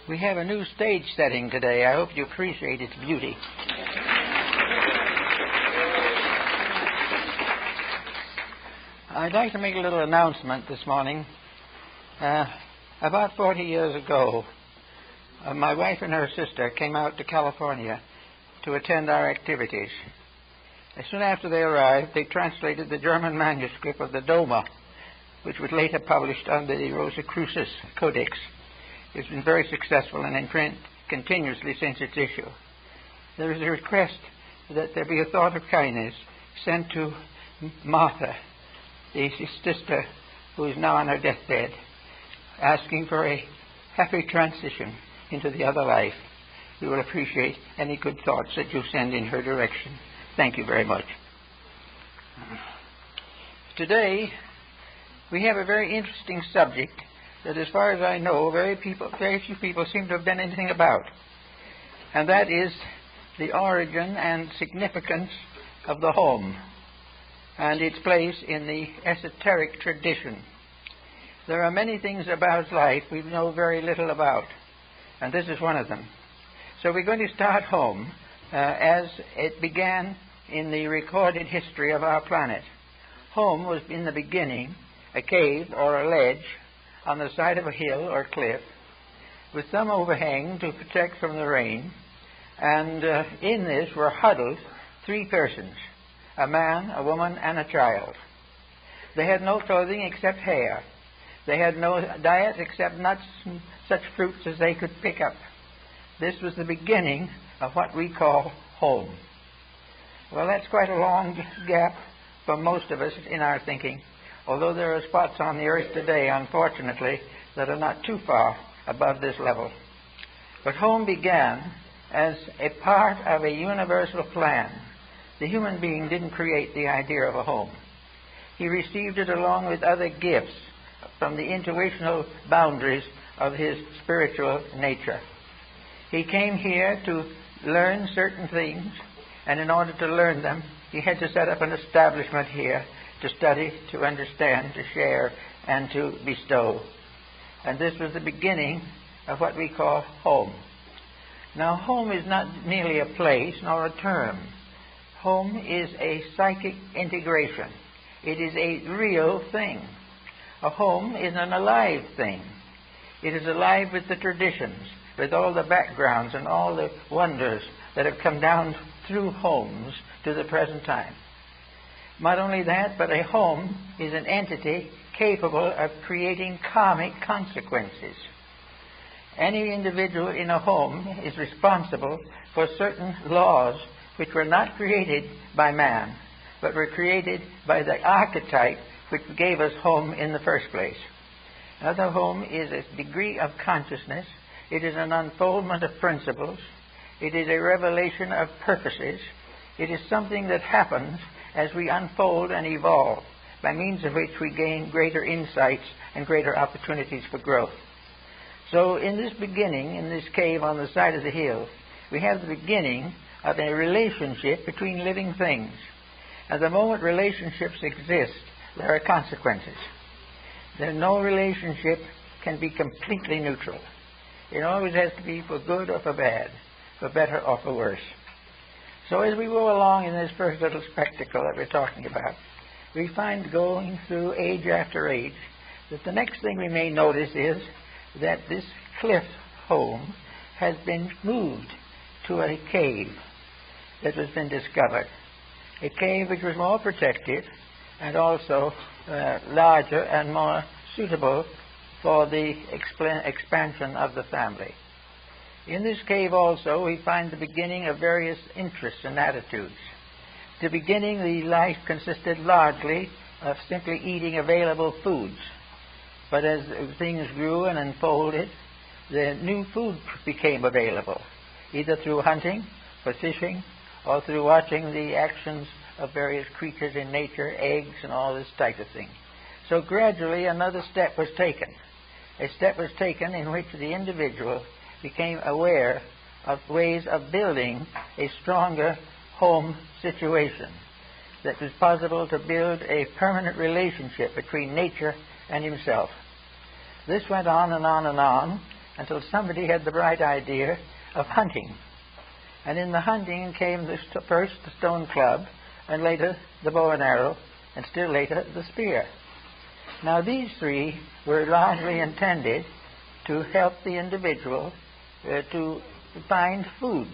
We have a new stage setting today. I hope you appreciate its beauty. I'd like to make a little announcement this morning. About 40 years ago, my wife and her sister came out to California to attend our activities. As soon after they arrived, they translated the German manuscript of the Dogma, which was later published under the Rosicrucis Codex. It's been very successful and in print continuously since its issue. There is a request that there be a thought of kindness sent to Martha, the sister who is now on her deathbed, asking for a happy transition into the other life. We will appreciate any good thoughts that you send in her direction. Thank you very much. Today, we have a very interesting subject that, as far as I know, very few people seem to have done anything about. And that is the origin and significance of the home and its place in the esoteric tradition. There are many things about life we know very little about, and this is one of them. So we're going to start home as it began in the recorded history of our planet. Home was in the beginning a cave or a ledge on the side of a hill or cliff with some overhang to protect from the rain, and in this were huddled three persons, a man, a woman, and a child. They had no clothing except hair. They had no diet except nuts and such fruits as they could pick up. This was the beginning of what we call home. Well, that's quite a long gap for most of us in our thinking, although there are spots on the earth today, unfortunately, that are not too far above this level. But home began as a part of a universal plan. The human being didn't create the idea of a home. He received it along with other gifts from the intuitional boundaries of his spiritual nature. He came here to learn certain things, and in order to learn them, he had to set up an establishment here to study, to understand, to share, and to bestow. And this was the beginning of what we call home. Now, home is not merely a place nor a term. Home is a psychic integration. It is a real thing. A home is an alive thing. It is alive with the traditions, with all the backgrounds and all the wonders that have come down through homes to the present time. Not only that, but a home is an entity capable of creating karmic consequences. Any individual in a home is responsible for certain laws which were not created by man, but were created by the archetype which gave us home in the first place. Another home is a degree of consciousness. It is an unfoldment of principles. It is a revelation of purposes. It is something that happens as we unfold and evolve, by means of which we gain greater insights and greater opportunities for growth. So in this beginning, in this cave on the side of the hill, we have the beginning of a relationship between living things. At the moment relationships exist, there are consequences. No relationship can be completely neutral. It always has to be for good or for bad, for better or for worse. So as we go along in this first little spectacle that we're talking about, we find going through age after age that the next thing we may notice is that this cliff home has been moved to a cave that has been discovered. A cave which was more protected and also larger and more suitable for the expansion of the family. In this cave also we find the beginning of various interests and attitudes. At the beginning, the life consisted largely of simply eating available foods. But as things grew and unfolded, the new food became available, either through hunting, for fishing, or through watching the actions of various creatures in nature, eggs and all this type of thing. So gradually another step was taken. A step was taken in which the individual became aware of ways of building a stronger home situation, that it was possible to build a permanent relationship between nature and himself. This went on and on and on, until somebody had the bright idea of hunting. And in the hunting came first the stone club, and later the bow and arrow, and still later the spear. Now these three were largely intended to help the individual to find food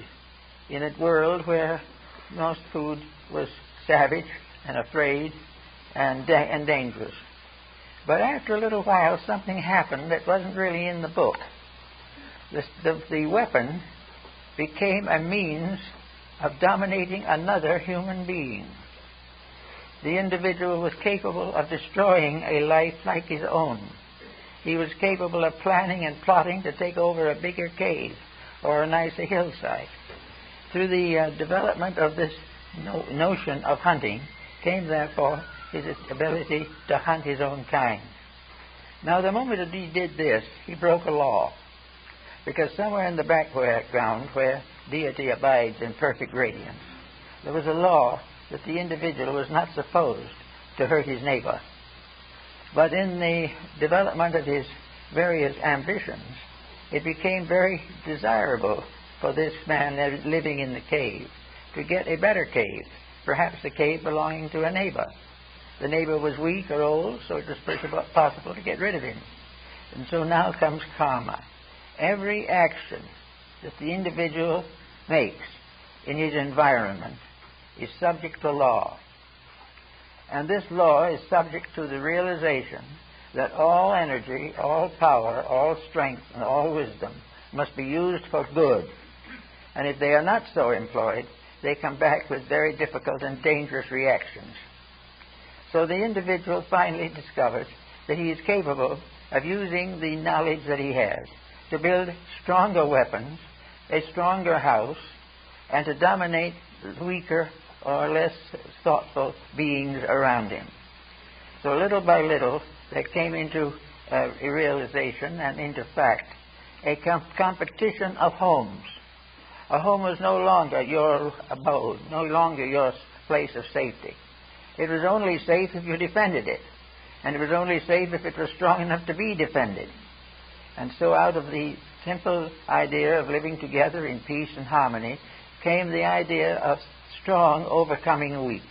in a world where most food was savage and afraid and dangerous. But after a little while, something happened that wasn't really in the book. The weapon became a means of dominating another human being. The individual was capable of destroying a life like his own. He was capable of planning and plotting to take over a bigger cave or a nicer hillside. Through the development of this notion of hunting came, therefore, his ability to hunt his own kind. Now, the moment that he did this, he broke a law, because somewhere in the background where deity abides in perfect radiance, there was a law that the individual was not supposed to hurt his neighbor. But in the development of his various ambitions, it became very desirable for this man living in the cave to get a better cave, perhaps a cave belonging to a neighbor. The neighbor was weak or old, so it was possible to get rid of him. And so now comes karma. Every action that the individual makes in his environment is subject to law. And this law is subject to the realization that all energy, all power, all strength, and all wisdom must be used for good. And if they are not so employed, they come back with very difficult and dangerous reactions. So the individual finally discovers that he is capable of using the knowledge that he has to build stronger weapons, a stronger house, and to dominate weaker or less thoughtful beings around him. So little by little, there came into a realization and into fact a competition of homes. A home was no longer your abode, no longer your place of safety. It was only safe if you defended it, and it was only safe if it was strong enough to be defended. And so out of the simple idea of living together in peace and harmony came the idea of strong overcoming weak,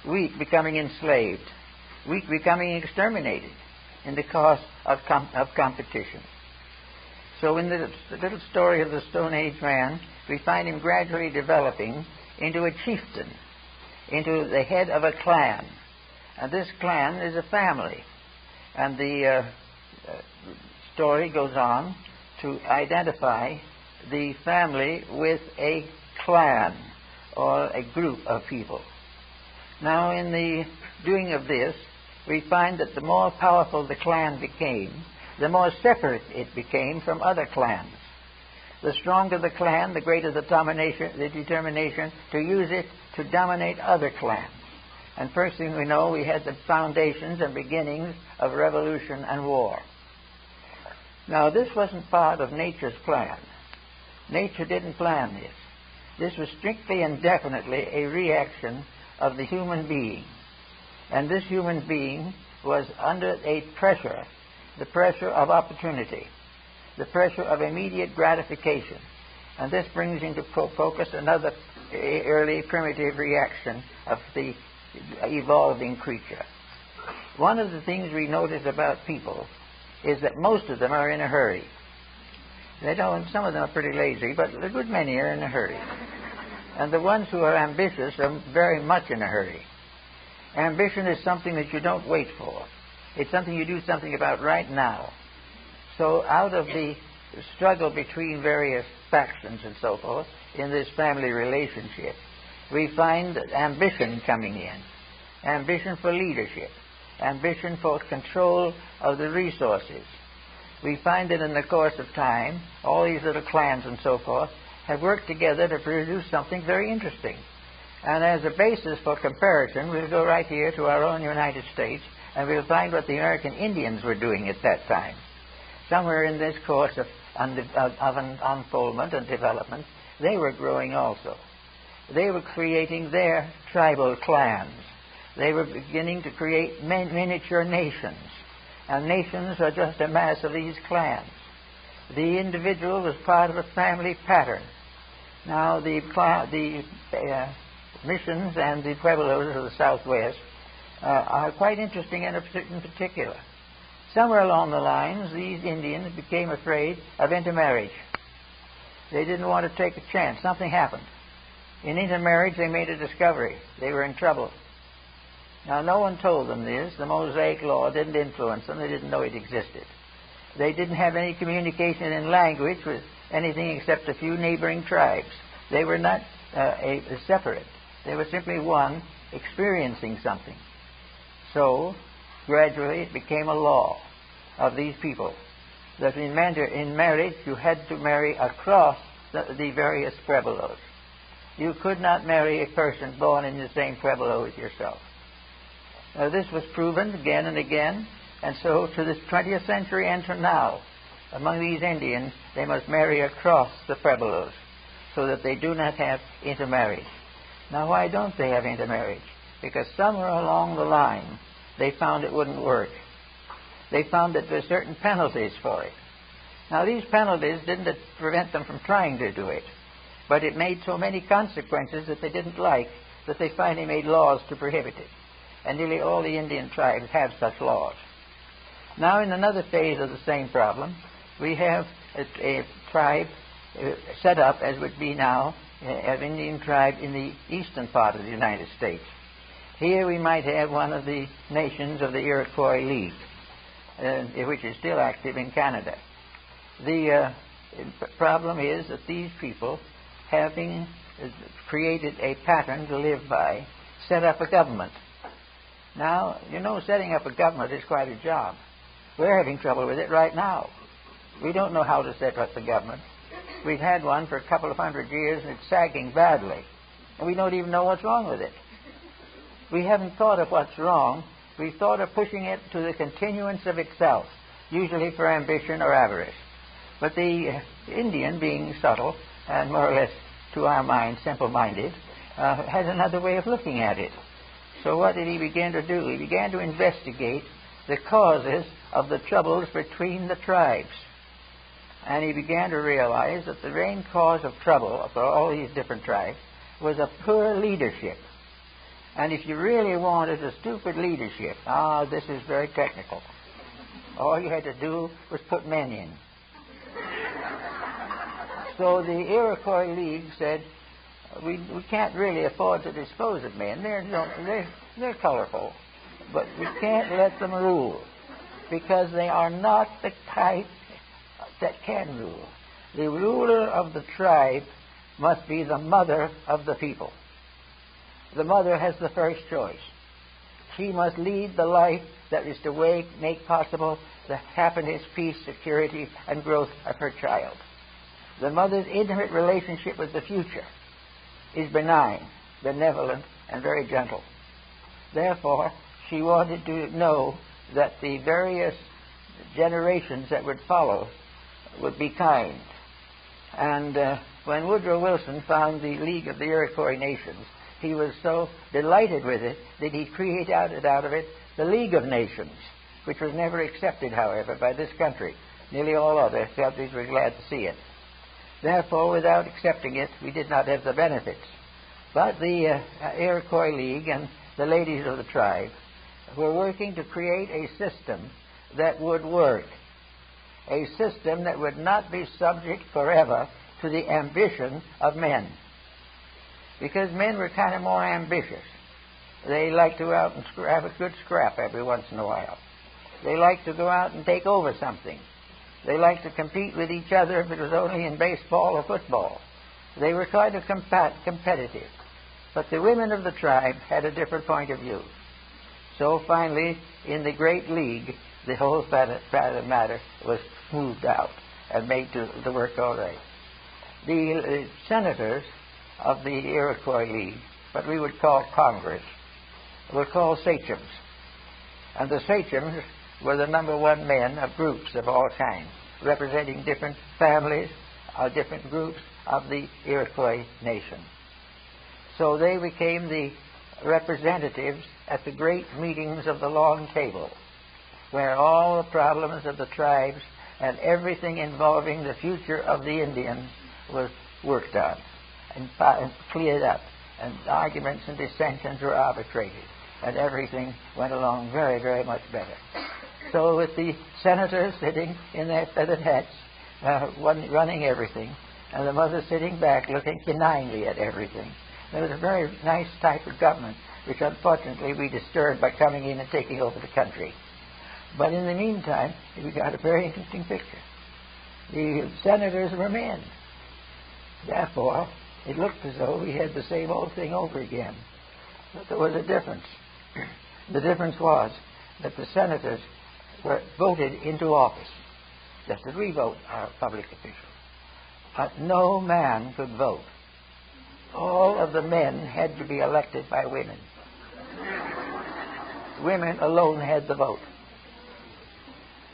weak becoming enslaved, weak becoming exterminated in the cause of competition. So in the little story of the Stone Age man, we find him gradually developing into a chieftain, into the head of a clan. And this clan is a family. And the story goes on to identify the family with a clan, or a group of people. Now, in the doing of this, we find that the more powerful the clan became, the more separate it became from other clans. The stronger the clan, the greater the determination to use it to dominate other clans. And first thing we know, we had the foundations and beginnings of revolution and war. Now, this wasn't part of nature's plan. Nature didn't plan this. This was strictly and definitely a reaction of the human being. And this human being was under a pressure, the pressure of opportunity, the pressure of immediate gratification. And this brings into focus another early primitive reaction of the evolving creature. One of the things we notice about people is that most of them are in a hurry. They don't, some of them are pretty lazy, but a good many are in a hurry. And the ones who are ambitious are very much in a hurry. Ambition is something that you don't wait for. It's something you do something about right now. So out of the struggle between various factions and so forth in this family relationship, we find ambition coming in. Ambition for leadership. Ambition for control of the resources. We find that in the course of time, all these little clans and so forth have worked together to produce something very interesting. And as a basis for comparison, we'll go right here to our own United States, and we'll find what the American Indians were doing at that time. Somewhere in this course of an unfoldment and development, they were growing also. They were creating their tribal clans. They were beginning to create miniature nations. And nations are just a mass of these clans. The individual was part of a family pattern. Now, the missions and the pueblos of the Southwest are quite interesting in particular. Somewhere along the lines, these Indians became afraid of intermarriage. They didn't want to take a chance. Something happened. In intermarriage, they made a discovery. They were in trouble. Now, no one told them this. The Mosaic Law didn't influence them. They didn't know it existed. They didn't have any communication in language with anything except a few neighboring tribes. They were not separate. They were simply one experiencing something. So, gradually, it became a law of these people that in marriage you had to marry across the various pueblos. You could not marry a person born in the same pueblo as yourself. Now, this was proven again and again, and so to this 20th century and to now, among these Indians, they must marry across the pueblos so that they do not have intermarriage. Now, why don't they have intermarriage? Because somewhere along the line, they found it wouldn't work. They found that there were certain penalties for it. Now, these penalties didn't prevent them from trying to do it, but it made so many consequences that they didn't like that they finally made laws to prohibit it. And nearly all the Indian tribes have such laws. Now, in another phase of the same problem, we have a tribe set up as would be now an Indian tribe in the eastern part of the United States. Here we might have one of the nations of the Iroquois League, which is still active in Canada. The problem is that these people, having created a pattern to live by, set up a government. Now, you know, setting up a government is quite a job. We're having trouble with it right now. We don't know how to set up the government. We've had one for a couple of 100 years, and it's sagging badly. And we don't even know what's wrong with it. We haven't thought of what's wrong. We've thought of pushing it to the continuance of itself, usually for ambition or avarice. But the Indian, being subtle and more or less, to our mind, simple-minded, has another way of looking at it. So what did he begin to do? He began to investigate the causes of the troubles between the tribes. And he began to realize that the main cause of trouble for all these different tribes was a poor leadership. And if you really wanted a stupid leadership, this is very technical. All you had to do was put men in. So the Iroquois League said, we can't really afford to dispose of men. They're colorful, but we can't let them rule because they are not the type that can rule. The ruler of the tribe must be the mother of the people. The mother has the first choice. She must lead the life that is to make possible the happiness, peace, security, and growth of her child. The mother's intimate relationship with the future is benign, benevolent, and very gentle. Therefore, she wanted to know that the various generations that would follow would be kind. And when Woodrow Wilson found the League of the Iroquois Nations, he was so delighted with it that he created out of it the League of Nations, which was never accepted, however, by this country. Nearly all other countries were glad to see it. Therefore, without accepting it, we did not have the benefits. But the Iroquois League and the ladies of the tribe were working to create a system that would work, a system that would not be subject forever to the ambition of men. Because men were kind of more ambitious. They liked to go out and have a good scrap every once in a while. They liked to go out and take over something. They liked to compete with each other if it was only in baseball or football. They were kind of competitive. But the women of the tribe had a different point of view. So finally, in the Great League, the whole matter was smoothed out and made to work all right. The senators of the Iroquois League, what we would call Congress, were called sachems. And the sachems were the number one men of groups of all kinds, representing different families or different groups of the Iroquois nation. So they became the representatives at the great meetings of the Long Table, where all the problems of the tribes and everything involving the future of the Indians was worked on and cleared up, and arguments and dissensions were arbitrated, and everything went along very, very much better. So with the senators sitting in their feathered hats, running everything, and the mother sitting back looking benignly at everything, there was a very nice type of government, which unfortunately we disturbed by coming in and taking over the country. But in the meantime, we got a very interesting picture. The senators were men. Therefore, it looked as though we had the same old thing over again. But there was a difference. The difference was that the senators were voted into office, just as we vote our public officials. But no man could vote. All of the men had to be elected by women. Women alone had the vote.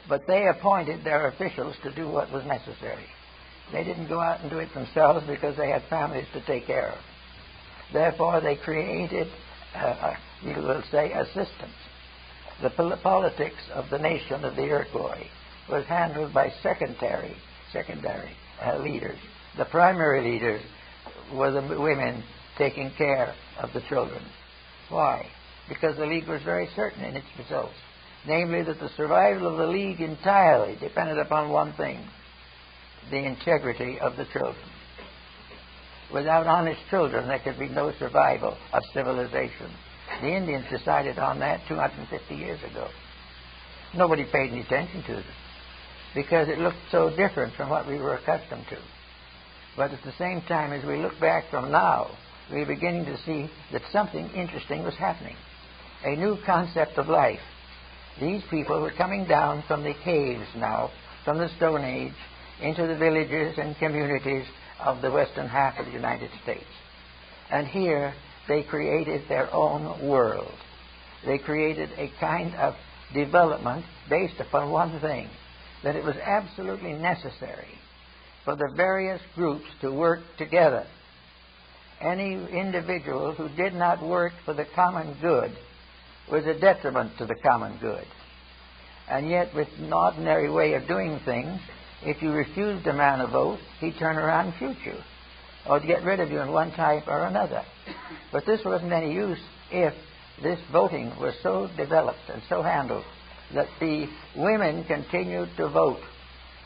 But they appointed their officials to do what was necessary. They didn't go out and do it themselves because they had families to take care of. Therefore, they created, you will say, a system. The politics of the nation of the Iroquois was handled by secondary leaders. The primary leaders were the women taking care of the children. Why? Because the League was very certain in its results, namely that the survival of the League entirely depended upon one thing: the integrity of the children. Without honest children, there could be no survival of civilization. The Indians decided on that 250 years ago. Nobody paid any attention to it because it looked so different from what we were accustomed to. But at the same time, as we look back from now, we're beginning to see that something interesting was happening. A new concept of life. These people were coming down from the caves now, from the Stone Age, into the villages and communities of the western half of the United States. And here they created their own world. They created a kind of development based upon one thing, that it was absolutely necessary for the various groups to work together. Any individual who did not work for the common good was a detriment to the common good. And yet, with an ordinary way of doing things, if you refused a man a vote, he'd turn around and shoot you, or get rid of you in one type or another. But this wasn't any use if this voting was so developed and so handled that the women continued to vote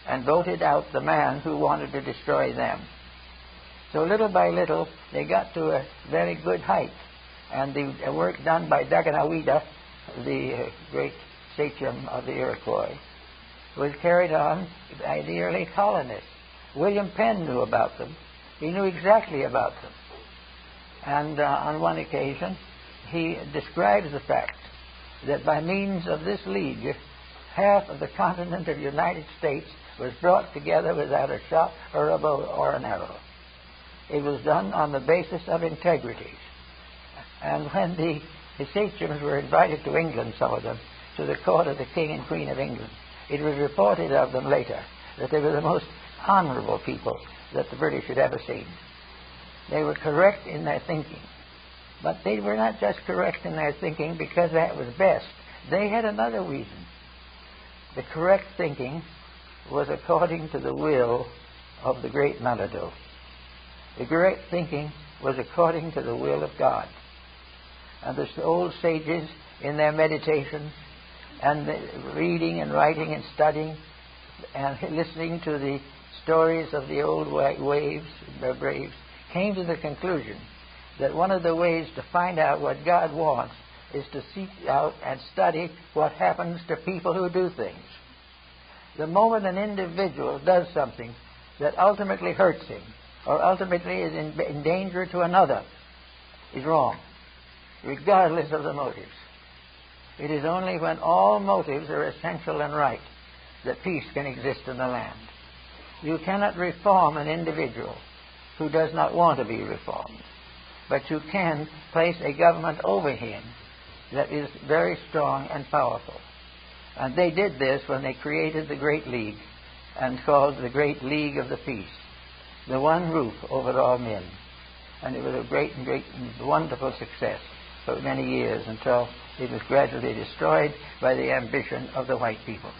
and voted out the man who wanted to destroy them. So little by little, they got to a very good height. And the work done by Daganawida, the great sachem of the Iroquois, was carried on by the early colonists. William Penn knew about them. He knew exactly about them. And on one occasion, he describes the fact that by means of this league, half of the continent of the United States was brought together without a shot or a bow or an arrow. It was done on the basis of integrity. And when the sachems were invited to England, some of them, to the court of the King and Queen of England, it was reported of them later that they were the most honorable people that the British had ever seen. They were correct in their thinking. But they were not just correct in their thinking because that was best. They had another reason. The correct thinking was according to the will of the great Manado. The correct thinking was according to the will of God. And the old sages, in their meditations and reading and writing and studying and listening to the stories of the old waves, their braves, came to the conclusion that one of the ways to find out what God wants is to seek out and study what happens to people who do things. The moment an individual does something that ultimately hurts him or ultimately is in danger to another is wrong, regardless of the motives. It is only when all motives are essential and right that peace can exist in the land. You cannot reform an individual who does not want to be reformed, but you can place a government over him that is very strong and powerful. And they did this when they created the Great League and called the Great League of the Peace, the one roof over all men. And it was a great and wonderful success for many years until it was gradually destroyed by the ambition of the white people.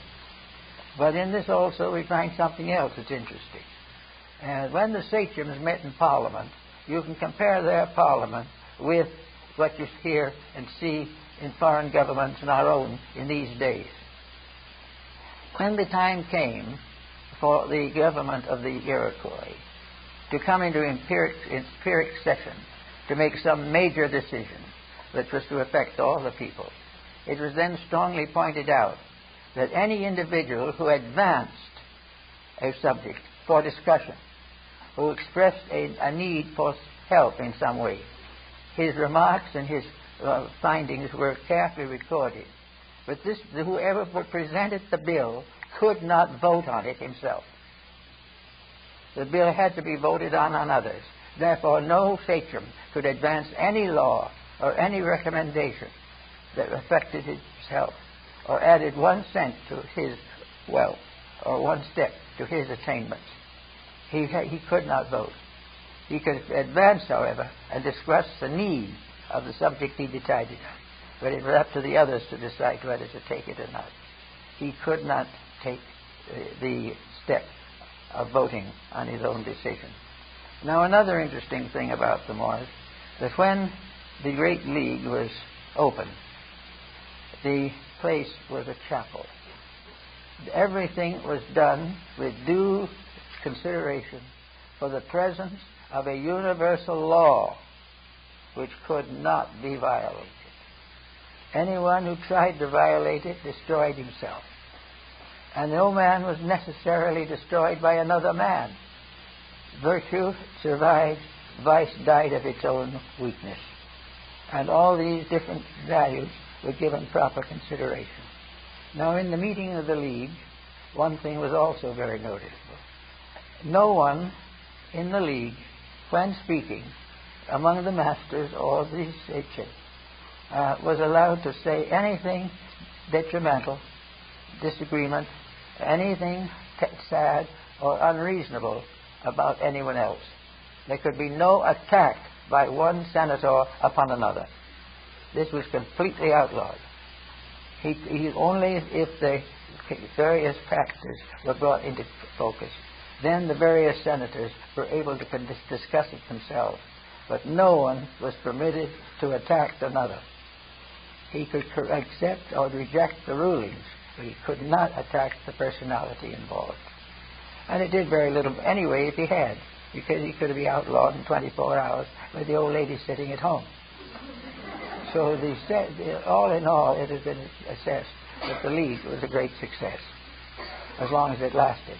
But in this also we find something else that's interesting. And when the sachems met in Parliament, you can compare their Parliament with what you hear and see in foreign governments and our own in these days. When the time came for the government of the Iroquois to come into empiric session to make some major decision that was to affect all the people, it was then strongly pointed out that any individual who advanced a subject for discussion, who expressed a need for help in some way, his remarks and his findings were carefully recorded. But whoever presented the bill could not vote on it himself. The bill had to be voted on others. Therefore, no sachem could advance any law or any recommendation that affected his health or added 1 cent to his wealth or 1 step to his attainments. He could not vote. He could advance, however, and discuss the need of the subject he decided on. But it was up to the others to decide whether to take it or not. He could not take the step of voting on his own decision. Now, another interesting thing about them was that when the Great League was opened, the place was a chapel. Everything was done with due consideration for the presence of a universal law which could not be violated. Anyone who tried to violate it destroyed himself. And no man was necessarily destroyed by another man. Virtue survived, vice died of its own weakness. And all these different values were given proper consideration. Now, in the meeting of the League, one thing was also very noticeable. No one in the League, when speaking among the masters or the sachem, was allowed to say anything detrimental, disagreement, anything sad or unreasonable about anyone else. There could be no attack by one senator upon another. This was completely outlawed. He only if the various factors were brought into focus, then the various senators were able to discuss it themselves. But no one was permitted to attack another. He could accept or reject the rulings, but he could not attack the personality involved. And it did very little anyway if he had, because he could be outlawed in 24 hours with the old lady sitting at home. So all in all, it has been assessed that the League was a great success, as long as it lasted.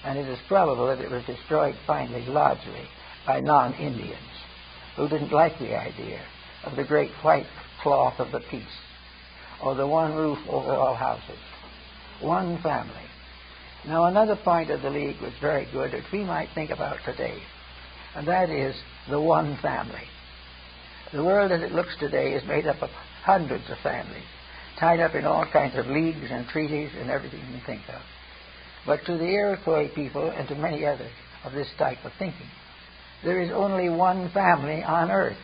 And it is probable that it was destroyed finally largely by non-Indians who didn't like the idea of the great white cloth of the peace, or the one roof over all houses, one family. Now, another point of the League was very good that we might think about today, and that is the one family. The world as it looks today is made up of hundreds of families, tied up in all kinds of leagues and treaties and everything you can think of. But to the Iroquois people and to many others of this type of thinking, there is only one family on earth,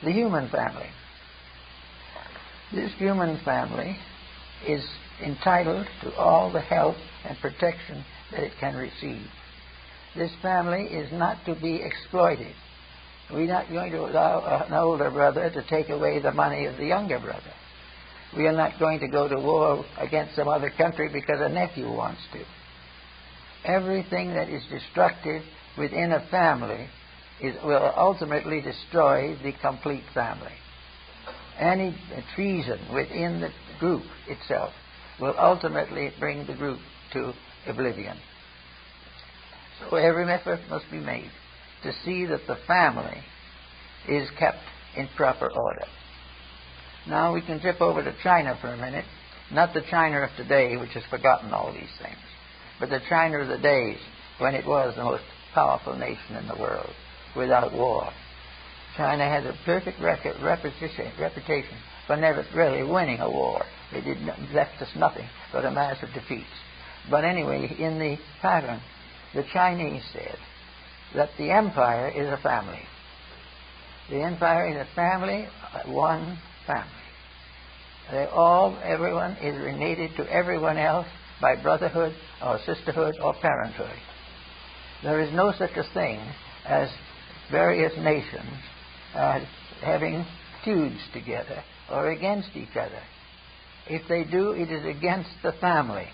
the human family. This human family is entitled to all the help and protection that it can receive. This family is not to be exploited. We're not going to allow an older brother to take away the money of the younger brother. We are not going to go to war against some other country because a nephew wants to. Everything that is destructive within a family will ultimately destroy the complete family. Any treason within the group itself will ultimately bring the group to oblivion. So every effort must be made to see that the family is kept in proper order. Now we can trip over to China for a minute. Not the China of today, which has forgotten all these things, but the China of the days when it was the most powerful nation in the world without war. China had a perfect reputation for never really winning a war. They left us nothing but a mass of defeats. But anyway, in the pattern, the Chinese said that the empire is a family. The empire is a family, one family. Everyone is related to everyone else by brotherhood or sisterhood or parenthood. There is no such a thing as various nations having feuds together or against each other. If they do, it is against the family.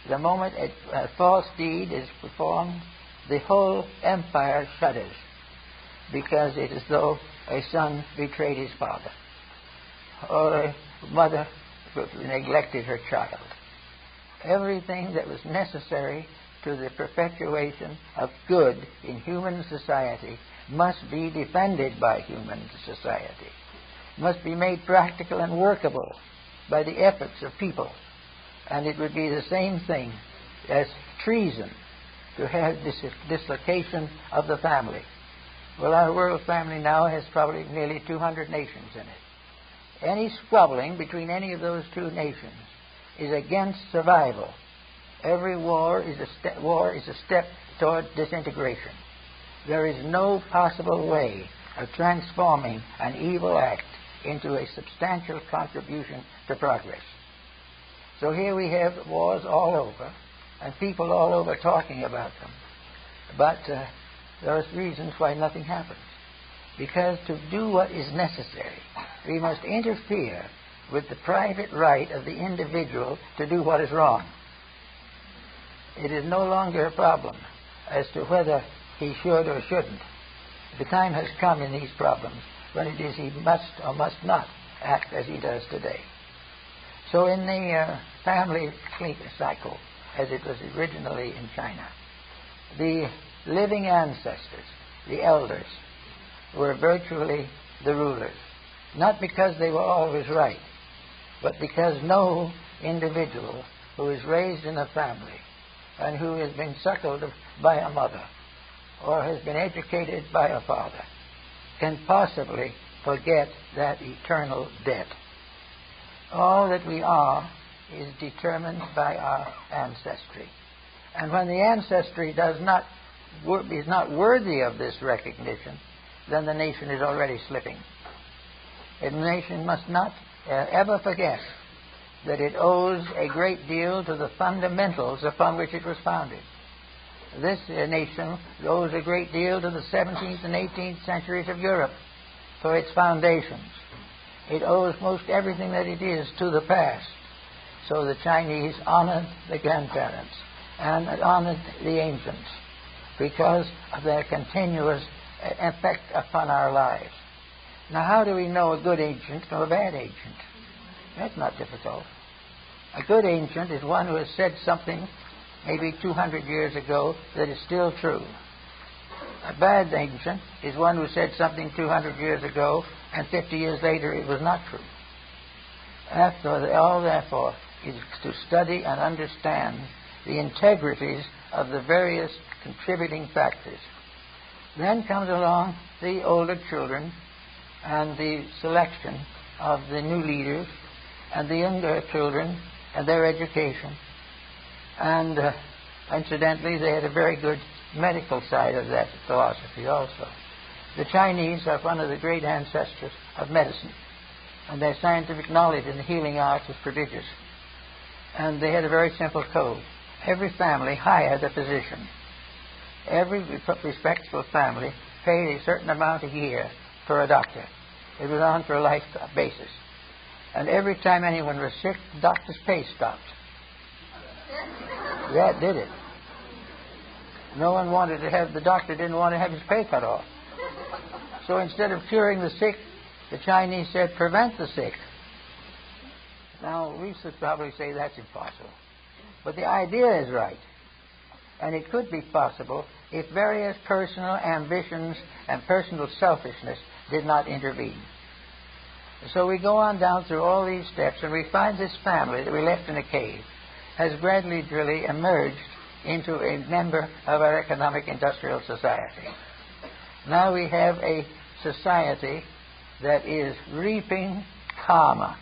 The moment a false deed is performed, the whole empire shudders, because it is as though a son betrayed his father, or a mother neglected her child. Everything that was necessary to the perpetuation of good in human society must be defended by human society, must be made practical and workable by the efforts of people. And it would be the same thing as treason to have dislocation of the family. Well, our world family now has probably nearly 200 nations in it. Any squabbling between any of those two nations is against survival. Every war is a step toward disintegration. There is no possible way of transforming an evil act into a substantial contribution to progress. So here we have wars all over, and people all over talking about them. But there are reasons why nothing happens. Because to do what is necessary, we must interfere with the private right of the individual to do what is wrong. It is no longer a problem as to whether he should or shouldn't. The time has come in these problems when it is he must or must not act as he does today. So in the family cycle, as it was originally in China, the living ancestors, the elders, were virtually the rulers. Not because they were always right, but because no individual who is raised in a family and who has been suckled by a mother or has been educated by a father can possibly forget that eternal debt. All that we are is determined by our ancestry. And when the ancestry is not worthy of this recognition, then the nation is already slipping. A nation must not ever forget that it owes a great deal to the fundamentals upon which it was founded. This nation owes a great deal to the 17th and 18th centuries of Europe for its foundations. It owes most everything that it is to the past. So the Chinese honored the grandparents and honored the ancients because of their continuous effect upon our lives. Now, how do we know a good ancient from a bad ancient? That's not difficult. A good ancient is one who has said something maybe 200 years ago that is still true. A bad ancient is one who said something 200 years ago and 50 years later it was not true. All, therefore, is to study and understand the integrities of the various contributing factors. Then comes along the older children and the selection of the new leaders and the younger children and their education. And incidentally, they had a very good medical side of that philosophy also. The Chinese are one of the great ancestors of medicine, and their scientific knowledge in the healing arts is prodigious. And they had a very simple code. Every family hired a physician. Every respectable family paid a certain amount a year for a doctor. It was on for a life basis. And every time anyone was sick, the doctor's pay stopped. That did it. No one wanted to have, the doctor didn't want to have his pay cut off. So instead of curing the sick, the Chinese said, prevent the sick. Now, we should probably say that's impossible. But the idea is right. And it could be possible if various personal ambitions and personal selfishness did not intervene. So we go on down through all these steps, and we find this family that we left in a cave has gradually emerged into a member of our economic industrial society. Now we have a society that is reaping karma.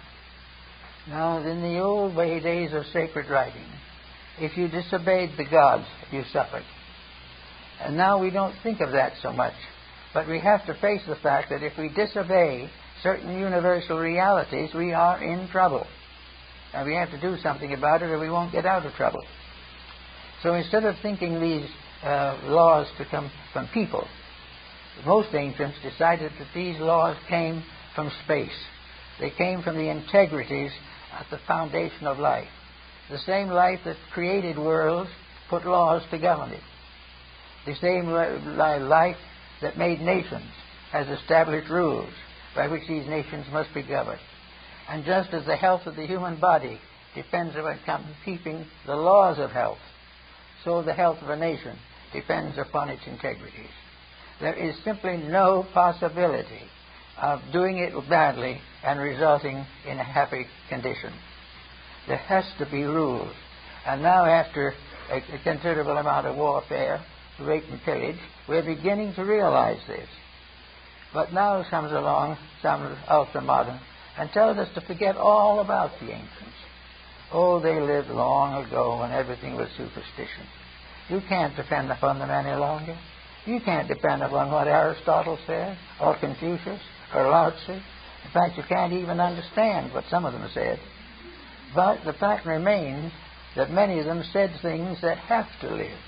Now, in the old days of sacred writing, if you disobeyed the gods, you suffered. And now we don't think of that so much. But we have to face the fact that if we disobey certain universal realities, we are in trouble. And we have to do something about it or we won't get out of trouble. So instead of thinking these laws to come from people, most ancients decided that these laws came from space. They came from the integrities at the foundation of life. The same life that created worlds put laws to govern it. The same life that made nations has established rules by which these nations must be governed. And just as the health of the human body depends upon keeping the laws of health, so the health of a nation depends upon its integrities. There is simply no possibility of doing it badly and resulting in a happy condition. There has to be rules. And now, after a considerable amount of warfare, rape and pillage, we're beginning to realize this. But now comes along some ultra-modern and tells us to forget all about the ancients. Oh, they lived long ago when everything was superstition. You can't depend upon them any longer. You can't depend upon what Aristotle said, or Confucius, or Lao Tzu. In fact, you can't even understand what some of them said. But the fact remains that many of them said things that have to live,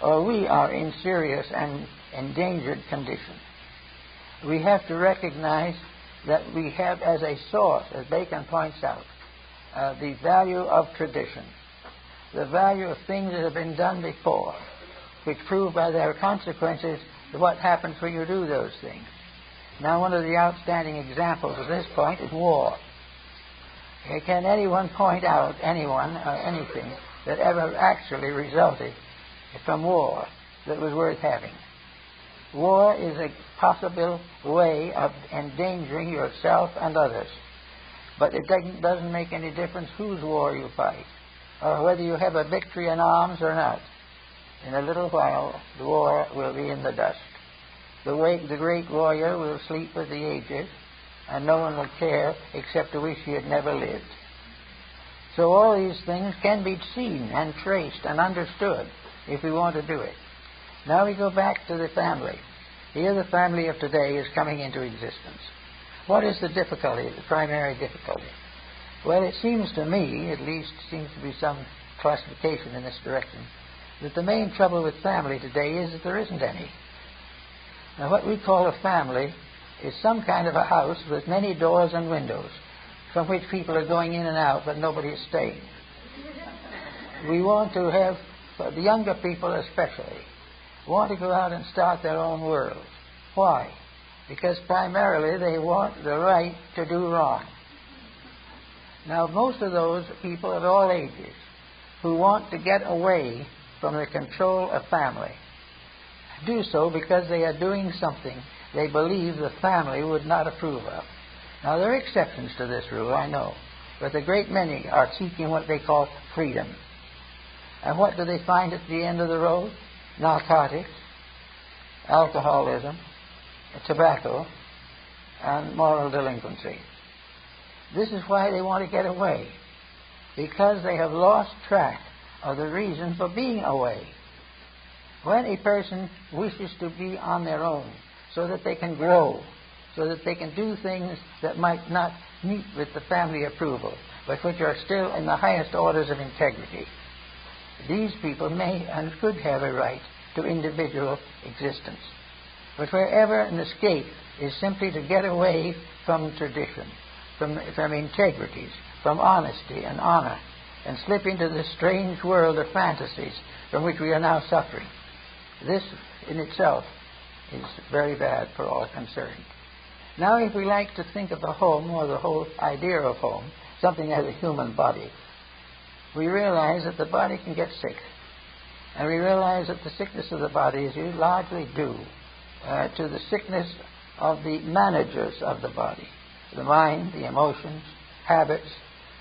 or we are in serious and endangered condition. We have to recognize that we have as a source, as Bacon points out, the value of tradition, the value of things that have been done before, which prove by their consequences what happens when you do those things. Now, one of the outstanding examples of this point is war. Can anyone point out anyone or anything that ever actually resulted from war that was worth having? War is a possible way of endangering yourself and others. But it doesn't make any difference whose war you fight, or whether you have a victory in arms or not. In a little while, the war will be in the dust. The great warrior will sleep with the ages, and no one will care except to wish he had never lived. So all these things can be seen and traced and understood if we want to do it. Now we go back to the family. Here the family of today is coming into existence. What is the difficulty, the primary difficulty? Well, it seems to me, at least seems to be some classification in this direction, that the main trouble with family today is that there isn't any. Now, what we call a family is some kind of a house with many doors and windows from which people are going in and out, but nobody is staying. We want to have, for the younger people especially, want to go out and start their own world. Why? Because primarily they want the right to do wrong. Now, most of those people of all ages who want to get away from the control of family do so because they are doing something they believe the family would not approve of. Now, there are exceptions to this rule, I know, but the great many are seeking what they call freedom. And what do they find at the end of the road? Narcotics, alcoholism, tobacco, and moral delinquency. This is why they want to get away, because they have lost track of the reason for being away. When a person wishes to be on their own so that they can grow, so that they can do things that might not meet with the family approval, but which are still in the highest orders of integrity, these people may and could have a right to individual existence. But wherever an escape is simply to get away from tradition, from integrities, from honesty and honor, and slip into this strange world of fantasies from which we are now suffering, this in itself is very bad for all concerned. Now, if we like to think of the home, or the whole idea of home, something as a human body, we realize that the body can get sick. And we realize that the sickness of the body is largely due to the sickness of the managers of the body, the mind, the emotions, habits,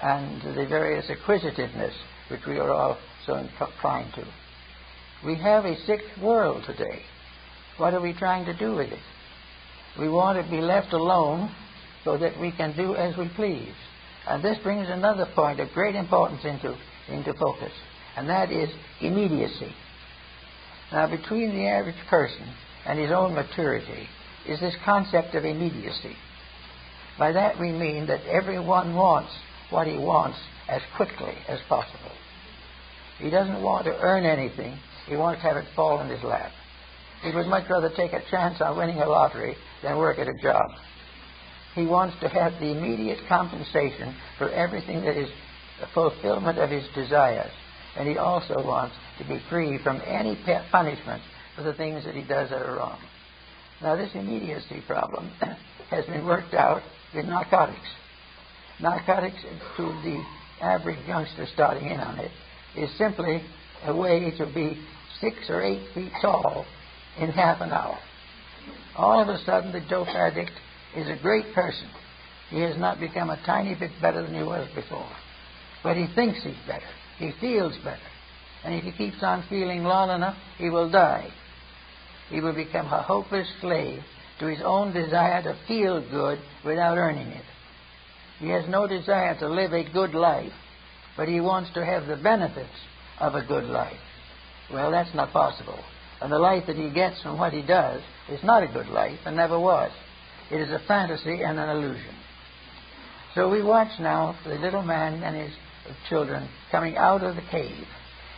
and the various acquisitiveness which we are all so inclined to. We have a sick world today. What are we trying to do with it? We want to be left alone so that we can do as we please. And this brings another point of great importance into focus, and that is immediacy. Now, between the average person and his own maturity is this concept of immediacy. By that we mean that everyone wants what he wants as quickly as possible. He doesn't want to earn anything. He wants to have it fall in his lap. He would much rather take a chance on winning a lottery than work at a job. He wants to have the immediate compensation for everything that is the fulfillment of his desires. And he also wants to be free from any punishment for the things that he does that are wrong. Now, this immediacy problem has been worked out with narcotics. Narcotics, to the average youngster starting in on it, is simply a way to be 6 or 8 feet tall in half an hour. All of a sudden, the dope addict is a great person. He has not become a tiny bit better than he was before. But he thinks he's better. He feels better. And if he keeps on feeling long enough, he will die. He will become a hopeless slave to his own desire to feel good without earning it. He has no desire to live a good life, but he wants to have the benefits of a good life. Well, that's not possible. And the life that he gets from what he does is not a good life and never was. It is a fantasy and an illusion. So we watch now the little man and his children coming out of the cave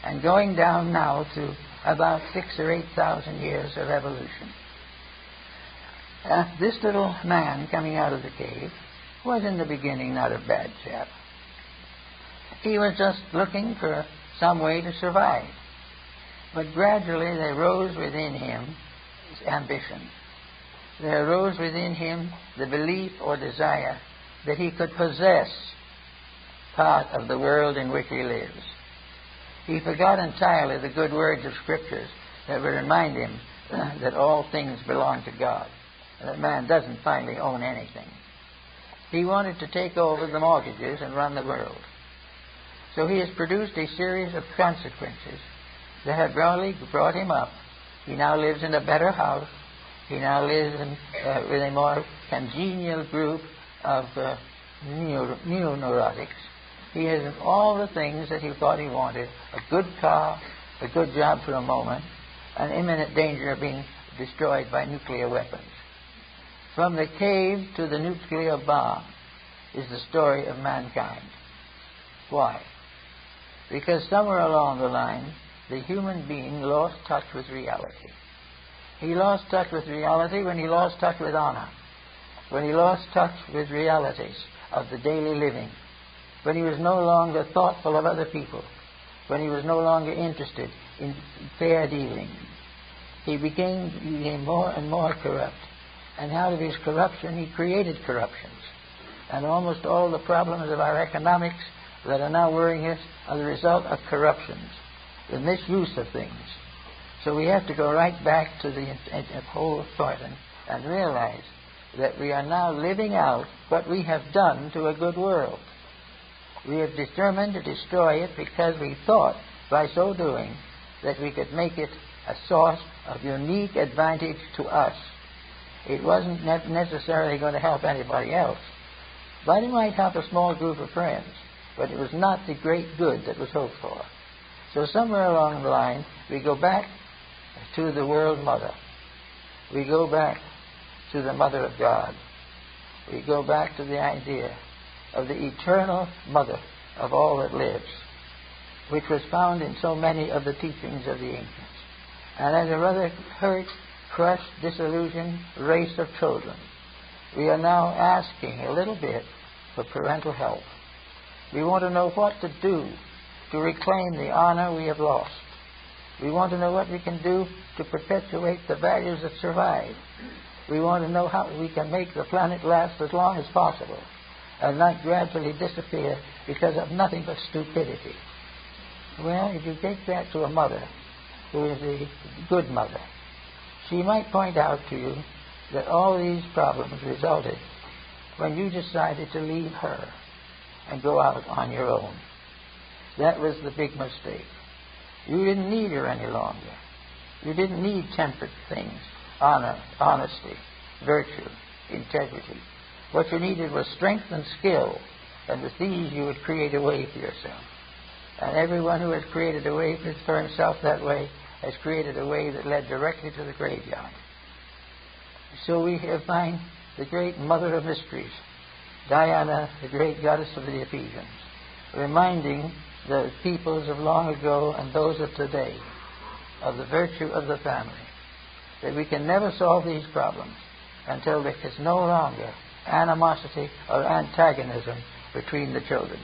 and going down now to about 6,000 or 8,000 years of evolution. This little man coming out of the cave was in the beginning not a bad chap. He was just looking for some way to survive. But gradually there rose within him his ambition. There arose within him the belief or desire that he could possess part of the world in which he lives. He forgot entirely the good words of Scriptures that would remind him that all things belong to God, and that man doesn't finally own anything. He wanted to take over the mortgages and run the world. So he has produced a series of consequences that have really brought him up. He now lives in a better house. He now lives with a more congenial group of neo-neurotics. He has all the things that he thought he wanted: a good car, a good job for a moment, an imminent danger of being destroyed by nuclear weapons. From the cave to the nuclear bomb is the story of mankind. Why? Because somewhere along the line, the human being lost touch with reality. He lost touch with reality when he lost touch with honor, when he lost touch with realities of the daily living, when he was no longer thoughtful of other people, when he was no longer interested in fair dealing. He became more and more corrupt. And out of his corruption, he created corruptions. And almost all the problems of our economics that are now worrying us are the result of corruptions, the misuse of things. So we have to go right back to the whole point and realize that we are now living out what we have done to a good world. We have determined to destroy it because we thought, by so doing, that we could make it a source of unique advantage to us. It wasn't necessarily going to help anybody else, but it might help a small group of friends, but it was not the great good that was hoped for. So somewhere along the line, we go back to the world mother. We go back to the mother of God. We go back to the idea of the eternal mother of all that lives, which was found in so many of the teachings of the ancients. And as a rather hurt, crushed, disillusioned race of children, we are now asking a little bit for parental help. We want to know what to do to reclaim the honor we have lost. We want to know what we can do to perpetuate the values that survive. We want to know how we can make the planet last as long as possible and not gradually disappear because of nothing but stupidity. Well, if you take that to a mother who is a good mother, she might point out to you that all these problems resulted when you decided to leave her and go out on your own. That was the big mistake. You didn't need her any longer. You didn't need temperate things, honor, honesty, virtue, integrity. What you needed was strength and skill, and with these you would create a way for yourself. And everyone who has created a way for himself that way has created a way that led directly to the graveyard. So we here find the great mother of mysteries, Diana, the great goddess of the Ephesians. reminding the peoples of long ago and those of today of the virtue of the family, that we can never solve these problems until there is no longer animosity or antagonism between the children.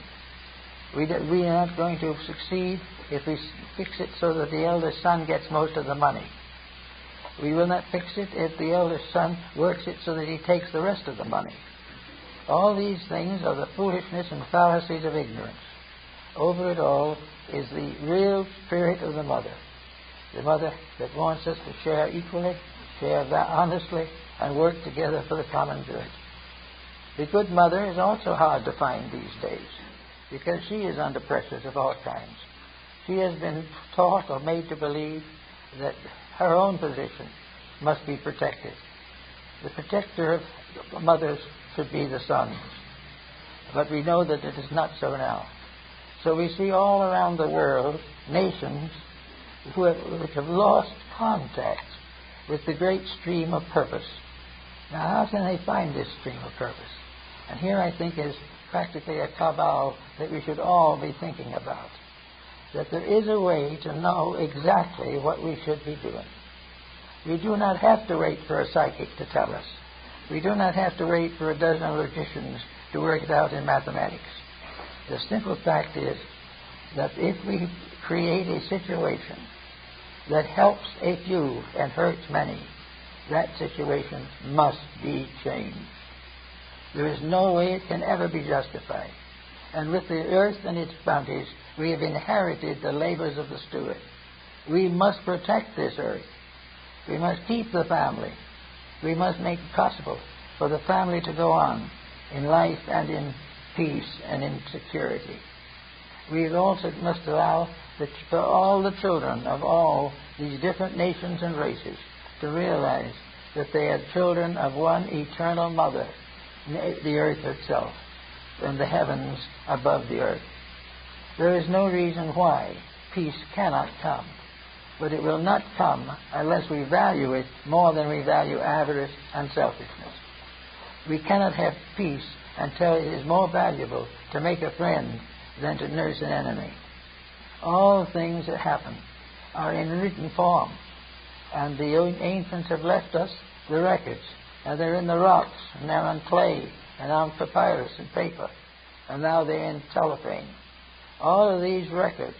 We are not going to succeed if we fix it so that the eldest son gets most of the money. We will not fix it if the eldest son works it so that he takes the rest of the money. All these things are the foolishness and fallacies of ignorance. Over it all is the real spirit of the mother that wants us to share equally, share that honestly, and work together for the common good. The good mother is also hard to find these days because she is under pressures of all kinds. She has been taught or made to believe that her own position must be protected. The protector of mothers should be the sons. But we know that it is not so now. So we see all around the world nations which have lost contact with the great stream of purpose. Now, how can they find this stream of purpose? And here I think is practically a cabal that we should all be thinking about. That there is a way to know exactly what we should be doing. We do not have to wait for a psychic to tell us. We do not have to wait for a dozen logicians to work it out in mathematics. The simple fact is that if we create a situation that helps a few and hurts many, that situation must be changed. There is no way it can ever be justified. And with the earth and its bounties, we have inherited the labors of the steward. We must protect this earth. We must keep the family. We must make it possible for the family to go on in life and in peace and in security. We also must allow for all the children of all these different nations and races to realize that they are children of one eternal mother, the earth itself, and the heavens above the earth. There is no reason why peace cannot come, but it will not come unless we value it more than we value avarice and selfishness. We cannot have peace until it is more valuable to make a friend than to nurse an enemy. All things that happen are in written form, and the ancients have left us the records, and they're in the rocks, and they're on clay, and on papyrus and paper, and now they're in cellophane. All of these records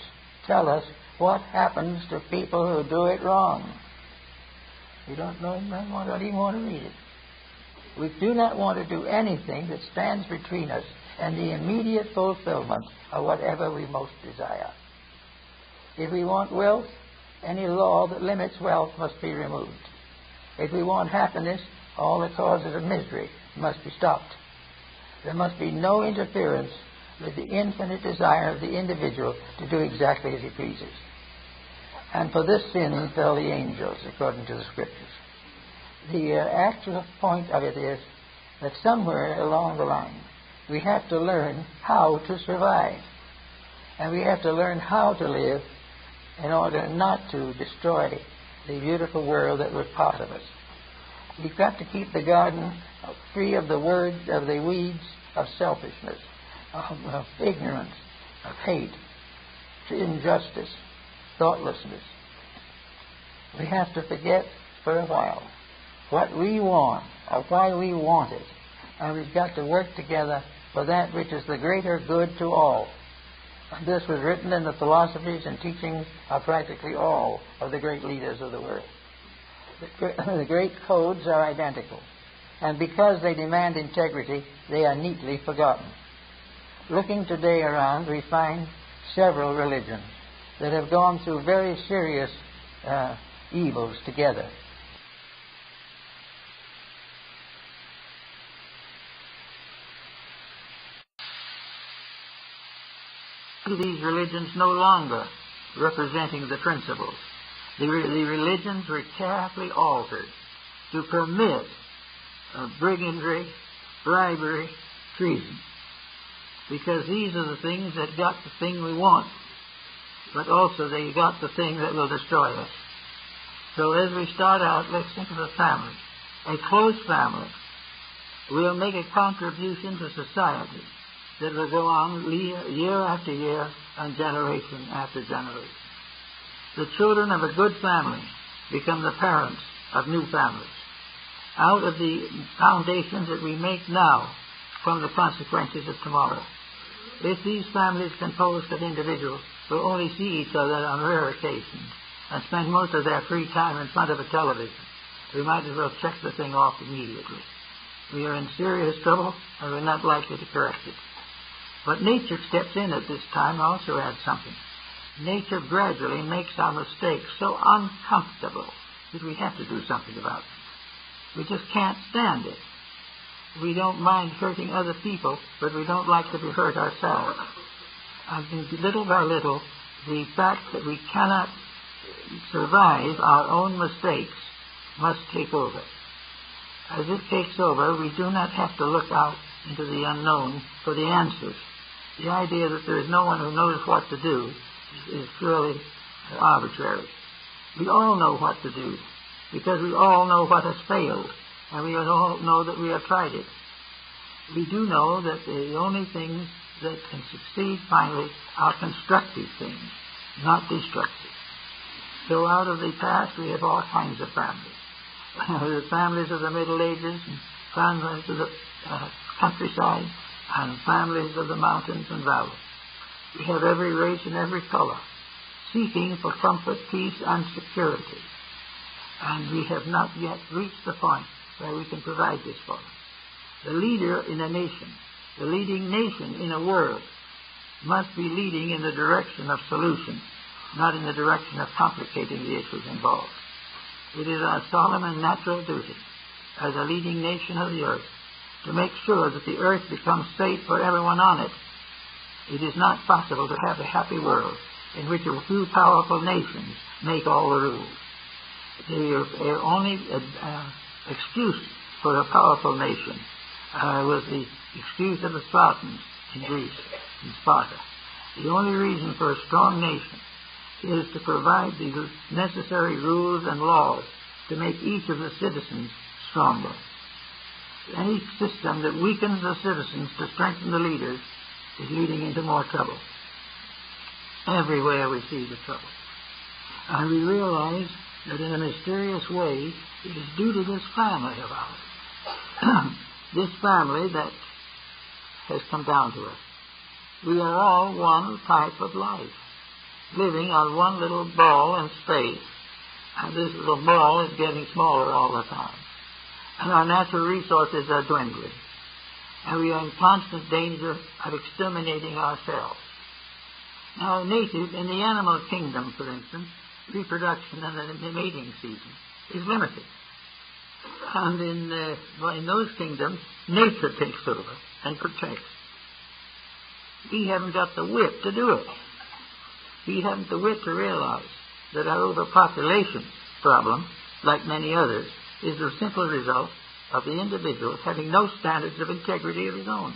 tell us what happens to people who do it wrong. We don't even want to read it. We do not want to do anything that stands between us and the immediate fulfillment of whatever we most desire. If we want wealth, any law that limits wealth must be removed. If we want happiness, all the causes of misery must be stopped. There must be no interference with the infinite desire of the individual to do exactly as he pleases. And for this sin fell the angels, according to the Scriptures. The actual point of it is that somewhere along the line we have to learn how to survive. And we have to learn how to live in order not to destroy the beautiful world that was part of us. We've got to keep the garden free of the weeds of selfishness, of ignorance, of hate, injustice, thoughtlessness. We have to forget for a while what we want or why we want it. And we've got to work together for that which is the greater good to all. And this was written in the philosophies and teachings of practically all of the great leaders of the world. The great codes are identical. And because they demand integrity, they are neatly forgotten. Looking today around, we find several religions that have gone through very serious evils together. These religions no longer representing the principles. The religions were carefully altered to permit brigandry, bribery, treason. Because these are the things that got the thing we want, but also they got the thing that will destroy us. So as we start out, let's think of a family. A close family will make a contribution to society that will go on year after year and generation after generation. The children of a good family become the parents of new families. Out of the foundations that we make now from the consequences of tomorrow. If these families composed of individuals will only see each other on rare occasions and spend most of their free time in front of a television, we might as well check the thing off immediately. We are in serious trouble and we're not likely to correct it. But nature steps in at this time and also adds something. Nature gradually makes our mistakes so uncomfortable that we have to do something about it. We just can't stand it. We don't mind hurting other people, but we don't like to be hurt ourselves. And little by little, the fact that we cannot survive our own mistakes must take over. As it takes over, we do not have to look out into the unknown for the answers. The idea that there is no one who knows what to do is purely arbitrary. We all know what to do, because we all know what has failed, and we all know that we have tried it. We do know that the only things that can succeed finally are constructive things, not destructive. So out of the past we have all kinds of families. The families of the Middle Ages, and families of the countryside, and families of the mountains and valleys. We have every race and every color, seeking for comfort, peace, and security. And we have not yet reached the point where we can provide this for them. The leader in a nation, the leading nation in a world, must be leading in the direction of solution, not in the direction of complicating the issues involved. It is our solemn and natural duty as a leading nation of the earth to make sure that the earth becomes safe for everyone on it. It is not possible to have a happy world in which a few powerful nations make all the rules. The only excuse for a powerful nation was the excuse of the Spartans in Greece, in Sparta. The only reason for a strong nation is to provide the necessary rules and laws to make each of the citizens stronger. Any system that weakens the citizens to strengthen the leaders is leading into more trouble. Everywhere we see the trouble. And we realize that in a mysterious way it is due to this family of ours. This family that has come down to us. We are all one type of life, living on one little ball in space. And this little ball is getting smaller all the time. And our natural resources are dwindling. And we are in constant danger of exterminating ourselves. Now, in the animal kingdom, for instance, reproduction and the mating season is limited. And in those kingdoms, nature takes over and protects. We haven't got the wit to do it. We haven't the wit to realize that our overpopulation problem, like many others, is the simple result of the individual having no standards of integrity of his own.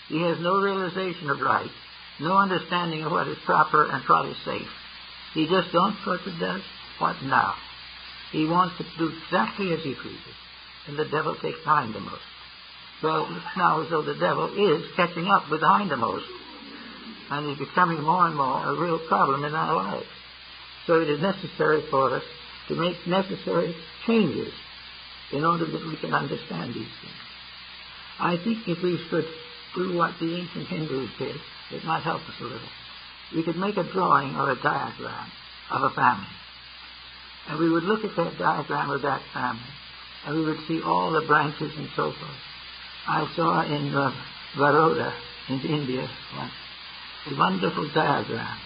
He has no realization of right, no understanding of what is proper and what is safe. He just don't what it does, what now. He wants to do exactly as he pleases, and the devil takes the hindmost. Well, it's now as though the devil is catching up with the hindmost, and is becoming more and more a real problem in our lives. So it is necessary for us to make necessary changes in order that we can understand these things. I think if we should do what the ancient Hindus did, it might help us a little. We could make a drawing or a diagram of a family. And we would look at that diagram of that family, and we would see all the branches and so forth. I saw in Baroda, in India, once, a wonderful diagram.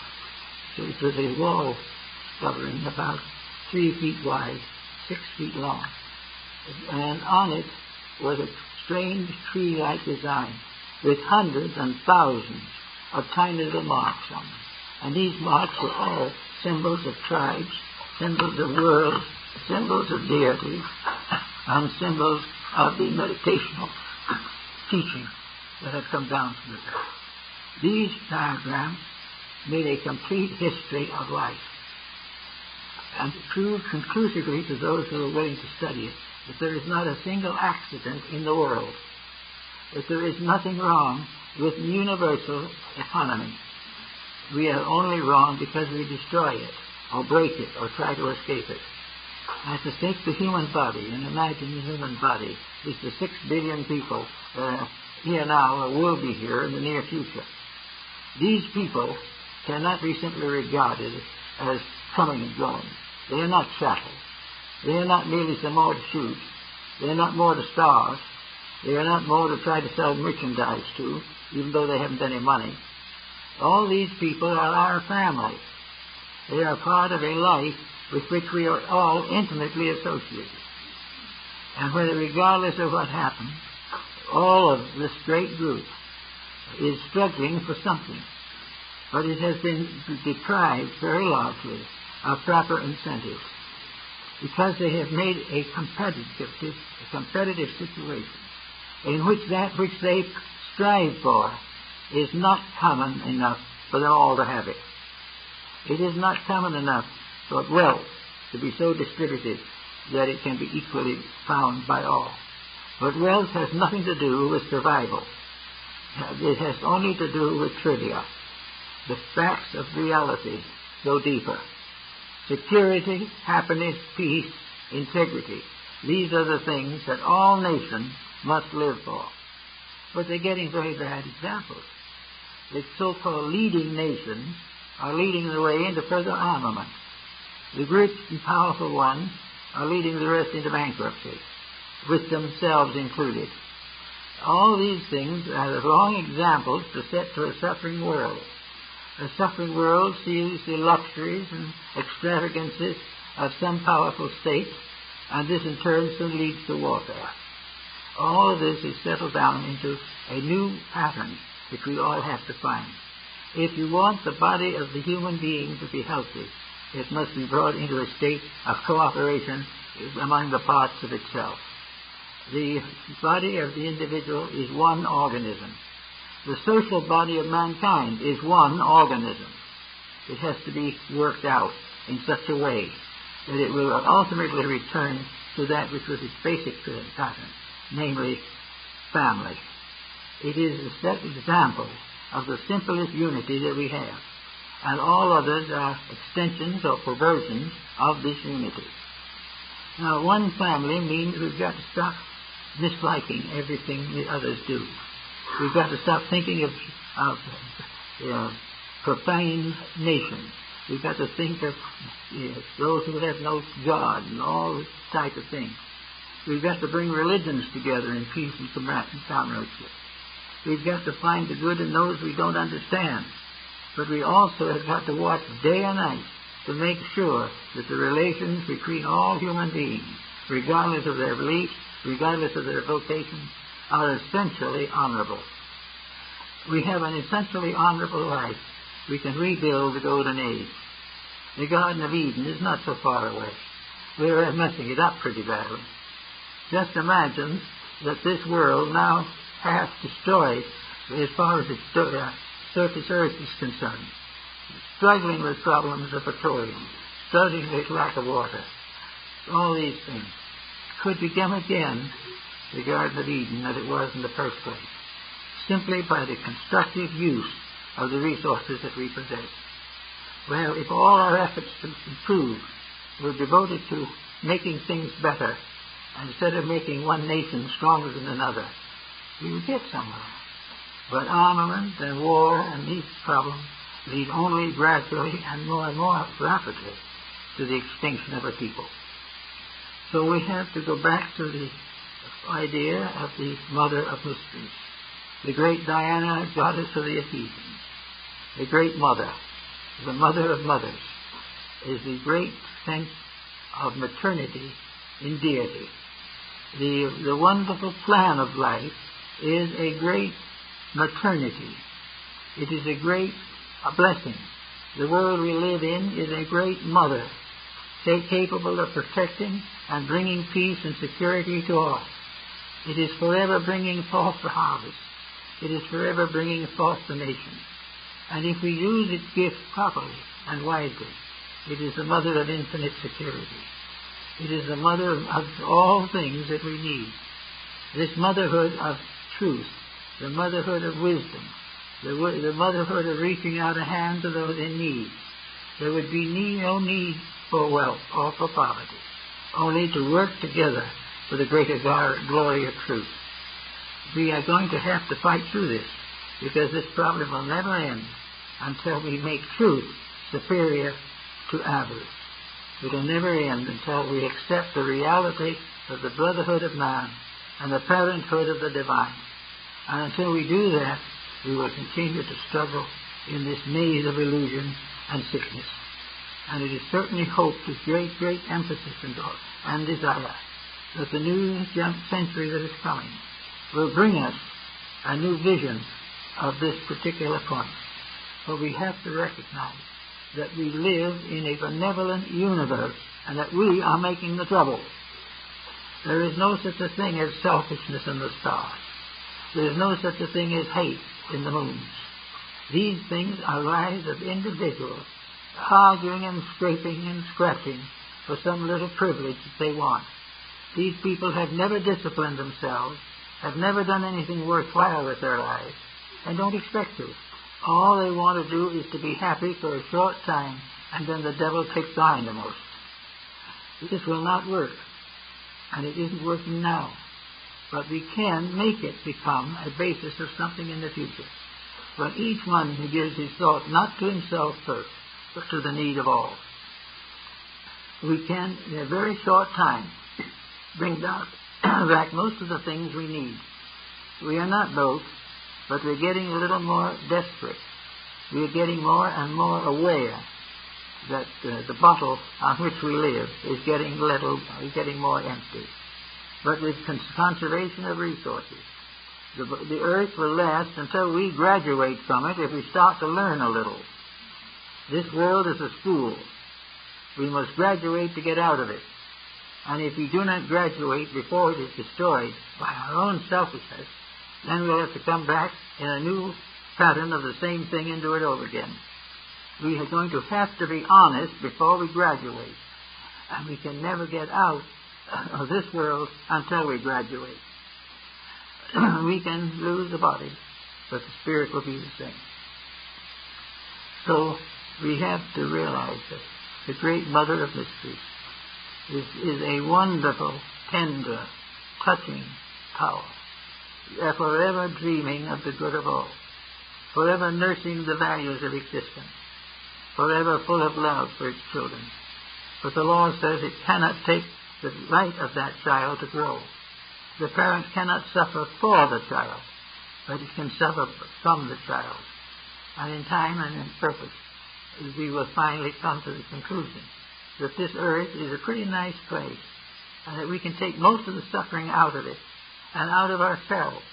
It was a wall covering about 3 feet wide, 6 feet long. And on it was a strange tree-like design with hundreds and thousands of tiny little marks on them. And these marks were all symbols of tribes, symbols of worlds, symbols of deities, and symbols of the meditational teaching that had come down from the earth. These diagrams made a complete history of life, and proved conclusively to those who are willing to study it that there is not a single accident in the world, that there is nothing wrong with universal economy. We are only wrong because we destroy it, or break it, or try to escape it. And to take the human body and imagine the human body is the 6 billion people here now or will be here in the near future. These people cannot be simply regarded as coming and going. They are not chattel. They are not merely some more to shoot. They are not more to starve. They are not more to try to sell merchandise to, even though they haven't any money. All these people are our family. They are part of a life with which we are all intimately associated. And whether, regardless of what happens, all of this great group is struggling for something. But it has been deprived very largely of proper incentives because they have made a competitive situation in which that which they strive for is not common enough for them all to have it. It is not common enough for wealth to be so distributed that it can be equally found by all. But wealth has nothing to do with survival. It has only to do with trivia. The facts of reality go deeper. Security, happiness, peace, integrity. These are the things that all nations must live for. But they're getting very bad examples. The so-called leading nations are leading the way into further armament. The rich and powerful ones are leading the rest into bankruptcy, with themselves included. All these things are the wrong examples to set to a suffering world. A suffering world sees the luxuries and extravagances of some powerful state, and this in turn soon leads to warfare. All of this is settled down into a new pattern which we all have to find. If you want the body of the human being to be healthy, it must be brought into a state of cooperation among the parts of itself. The body of the individual is one organism. The social body of mankind is one organism. It has to be worked out in such a way that it will ultimately return to that which was its basic pattern, namely family. It is a set example of the simplest unity that we have, and all others are extensions or perversions of this unity. Now, one family means we've got to stop disliking everything the others do. We've got to stop thinking of profane nations. We've got to think of those who have no God and all this type of thing. We've got to bring religions together in peace and comradeship. We've got to find the good in those we don't understand. But we also have got to watch day and night to make sure that the relations between all human beings, regardless of their beliefs, regardless of their vocation, are essentially honorable. We have an essentially honorable life. We can rebuild the Golden Age. The Garden of Eden is not so far away. We're messing it up pretty badly. Just imagine that this world, now half destroyed as far as its surface earth is concerned, struggling with problems of petroleum, struggling with lack of water, all these things, could become again the Garden of Eden as it was in the first place, simply by the constructive use of the resources that we possess. Well, if all our efforts to improve were devoted to making things better, instead of making one nation stronger than another, we would get somewhere. But armament and war and these problems lead only gradually and more rapidly to the extinction of a people. So we have to go back to the idea of the mother of mysteries, the great Diana, goddess of the Ephesians, the great mother, the mother of mothers, is the great sense of maternity in deity. The wonderful plan of life is a great maternity. It is a great blessing. The world we live in is a great mother, capable of protecting and bringing peace and security to all. It is forever bringing forth the harvest. It is forever bringing forth the nation. And if we use its gifts properly and wisely, it is the mother of infinite security. It is the mother of all things that we need. This motherhood of truth the motherhood of wisdom, the motherhood of reaching out a hand to those in need. There would be no need for wealth or for poverty, only to work together for the greater glory of truth. We are going to have to fight through this, because this problem will never end until we make truth superior to avarice. It will never end until we accept the reality of the brotherhood of man and the parenthood of the divine. And until we do that, we will continue to struggle in this maze of illusion and sickness. And it is certainly hoped with great, great emphasis and desire that the new century that is coming will bring us a new vision of this particular point. For we have to recognize that we live in a benevolent universe and that we are making the trouble. There is no such a thing as selfishness in the stars. There is no such a thing as hate in the moons. These things are lives of individuals arguing and scraping and scratching for some little privilege that they want. These people have never disciplined themselves, have never done anything worthwhile with their lives, and don't expect to. All they want to do is to be happy for a short time, and then the devil takes the hindmost. This will not work, and it isn't working now. But we can make it become a basis of something in the future. But each one who gives his thought not to himself first, but to the need of all. We can, in a very short time, bring back most of the things we need. We are not broke, but we're getting a little more desperate. We are getting more and more aware that the bottle on which we live is getting more empty. But with conservation of resources, the earth will last until we graduate from it if we start to learn a little. This world is a school. We must graduate to get out of it. And if we do not graduate before it is destroyed by our own selfishness, then we'll have to come back in a new pattern of the same thing and do it over again. We are going to have to be honest before we graduate. And we can never get out of this world until we graduate. We can lose the body, but the spirit will be the same. So we have to realize that the great mother of mysteries is a wonderful, tender, touching power, forever dreaming of the good of all, forever nursing the values of existence, forever full of love for its children. But the law says it cannot take the right of that child to grow. The parent cannot suffer for the child, but it can suffer from the child. And in time and in purpose, we will finally come to the conclusion that this earth is a pretty nice place, and that we can take most of the suffering out of it and out of ourselves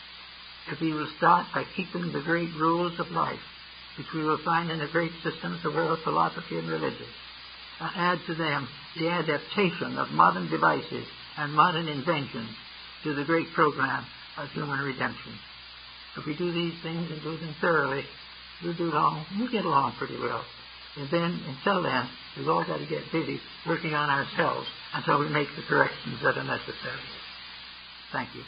if we will start by keeping the great rules of life, which we will find in the great systems of world philosophy and religion, and add to them the adaptation of modern devices and modern inventions to the great program of human redemption. If we do these things and do them thoroughly, we'll get along pretty well. And then, until then, we've all got to get busy working on ourselves until we make the corrections that are necessary. Thank you.